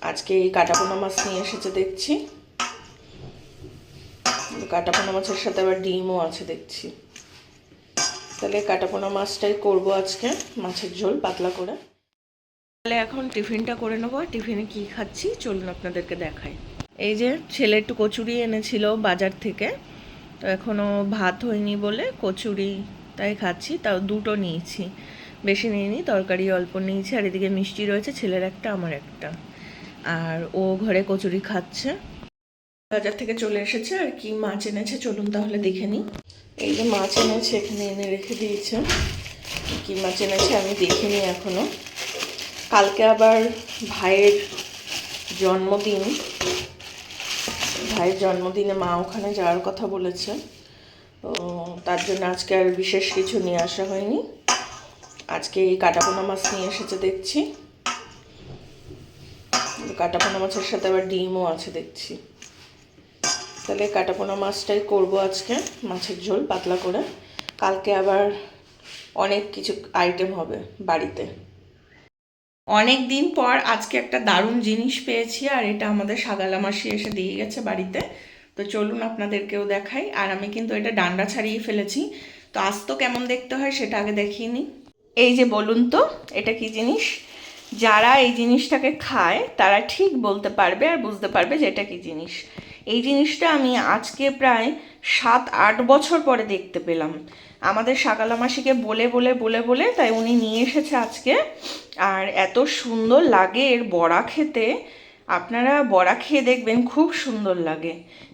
আজকে এই কাটাপোনা মাছ নিয়ে এসেছে দেখছি। কাটাপোনা মাছের সাথে আবার ডিমও আছে দেখছি। তাহলে কাটাপোনা মাছটাই করব আজকে, মাছের ঝোল পাতলা করে। তাহলে এখন টিফিনটা করে নেবো। টিফিনে কি খাচ্ছি চলুন আপনাদেরকে দেখাই। এই যে ছেলে একটু কচুরি এনেছিল বাজার থেকে, তো এখনও ভাত হয়নি বলে কচুরি তাই খাচ্ছি। তাও দুটো নিয়েছি, বেশি নিইনি, তরকারি অল্প নিয়েছি। আর এদিকে মিষ্টি রয়েছে, ছেলের একটা আমার একটা। আর ও ঘরে কচুরি খাচ্ছে। বাজার থেকে চলে এসেছে। আর কি মাছ এনেছে চলুন তাহলে দেখে নিই। এই যে মাছ এনেছে, এখানে এনে রেখে দিয়েছে। কি মাছ এনেছে আমি দেখিনি এখনো। কালকে আবার ভাইয়ের জন্মদিন, ভাইয়ের জন্মদিনে মা ওখানে যাওয়ার কথা বলেছে, তো তার জন্য আজকে আর বিশেষ কিছু নিয়ে আসা হয়নি। আজকে এই কাটাপোনা মাছ নিয়ে এসেছে দেখছি। কাটাপোনা মাছের সাথে আবার ডিমও আছে দেখছি। তাহলে কাটাপোনা মাছটাই করব আজকে, মাছের ঝোল পাতলা করে। কালকে আবার অনেক কিছু আইটেম হবে বাড়িতে। অনেক দিন পর আজকে একটা দারুণ জিনিস পেয়েছি, আর এটা আমাদের সাগালা মাসি এসে দিয়ে গেছে বাড়িতে। তো চলুন আপনাদেরকেও দেখাই। আর আমি কিন্তু এটা ডান্ডা ছাড়িয়ে ফেলেছি, তো আস্ত কেমন দেখতে হয় সেটা আগে দেখিয়ে নিই। এই যে বলুন তো এটা কি জিনিস? যারা এই জিনিসটাকে খায় তারা ঠিক বলতে পারবে আর বুঝতে পারবে যে এটা কি জিনিস। এই জিনিসটা আমি আজকে প্রায় 7-8 বছর পরে দেখতে পেলাম। আমাদের সাকালা মাসিকে বলে বলে বলে বলে তাই উনি নিয়ে এসেছে আজকে। আর এত সুন্দর লাগে এর বড়া খেতে। আপনারা বড়া খেয়ে দেখবেন, খুব সুন্দর লাগে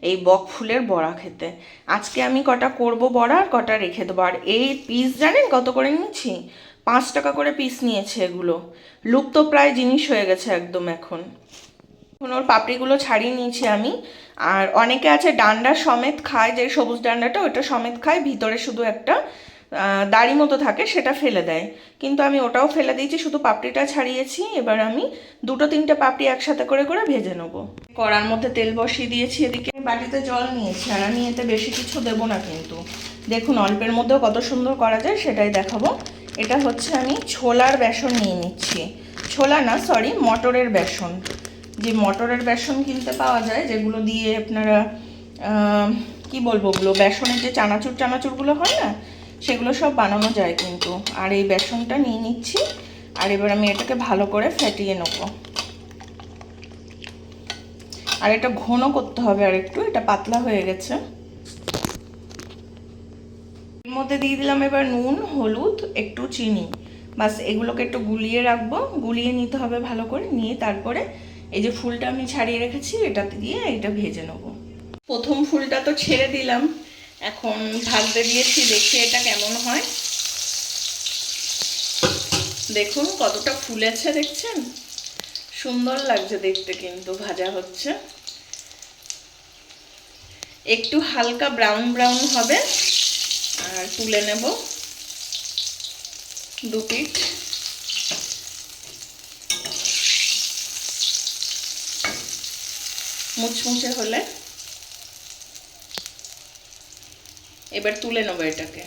এই বক ফুলের বড়া খেতে। আজকে আমি কটা করব বড়া, আর কটা রেখে দেবো। আর এই পিস জানেন কত করে নিয়েছি? 5 টাকা করে পিস নিয়েছে। এগুলো লুপ্ত প্রায় জিনিস হয়ে গেছে একদম এখন। ওর পাপড়িগুলো ছাড়িয়ে নিয়েছি আমি। আর অনেকে আছে ডান্ডা সমেত খায়, যে সবুজ ডান্ডাটা ওটা সমেত খায়, ভিতরে শুধু একটা দাড়ি মতো থাকে সেটা ফেলে দেয়। কিন্তু আমি ওটাও ফেলে দিয়েছি, শুধু পাপড়িটা ছাড়িয়েছি। এবার আমি 2-3টে পাপড়ি একসাথে করে করে ভেজে নেবো। কড়ার মধ্যে তেল বসিয়ে দিয়েছি, এদিকে বাটিতে জল নিয়েছি। আর আমি এতে বেশি কিছু দেবো না, কিন্তু দেখুন অল্পের মধ্যেও কত সুন্দর করা যায় সেটাই দেখাবো। এটা হচ্ছে আমি ছোলার বেসন নিয়ে নিচ্ছি। ছোলা না, সরি, মটরের বেসন। যে মটরের বেসন কিনতে পাওয়া যায়, যেগুলো দিয়ে আপনারা কি বলবো, ওগুলো বেসনের যে চানাচুর চানাচুরগুলো হয় না, সেগুলো সব বানানো যায় কিন্তু। আর এই বেসনটা নিয়ে নিচ্ছি। আর এবার আমি এটাকে ভালো করে ফেটিয়ে নেব। আর এটা ঘন করতে হবে আর একটু, এটা পাতলা হয়ে গেছে। এর মধ্যে দিয়ে দিলাম এবার নুন, হলুদ, একটু চিনি। বাস এগুলোকে একটু গুলিয়ে রাখবো, গুলিয়ে নিতে হবে ভালো করে। নিয়ে তারপরে এই যে ফুলটা আমি ছাড়িয়ে রেখেছি এটাতে দিয়ে এটা ভেজে নেব। প্রথম ফুলটা তো ছেড়ে দিলাম, এখন ভাজতে দিয়েছি, দেখি এটা কেমন হয়। দেখুন কতটা ফুলেছে, দেখছেন? সুন্দর লাগছে দেখতে, কিন্তু ভাজা হচ্ছে। একটু হালকা ব্রাউন ব্রাউন হবে। আর তুলে নেব 2 পিঠ। মুচমুচে হলে এবার তুলে নেবো এটাকে।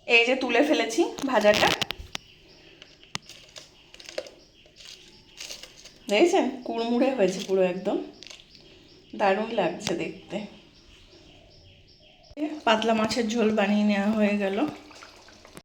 এই যে তুলে ফেলেছি ভাজাটা, দেখেছেন কুড়মুড়ে হয়েছে পুরো, একদম দারুণ লাগছে দেখতে। পাতলা মাছের ঝোল বানিয়ে নেওয়া হয়ে গেল।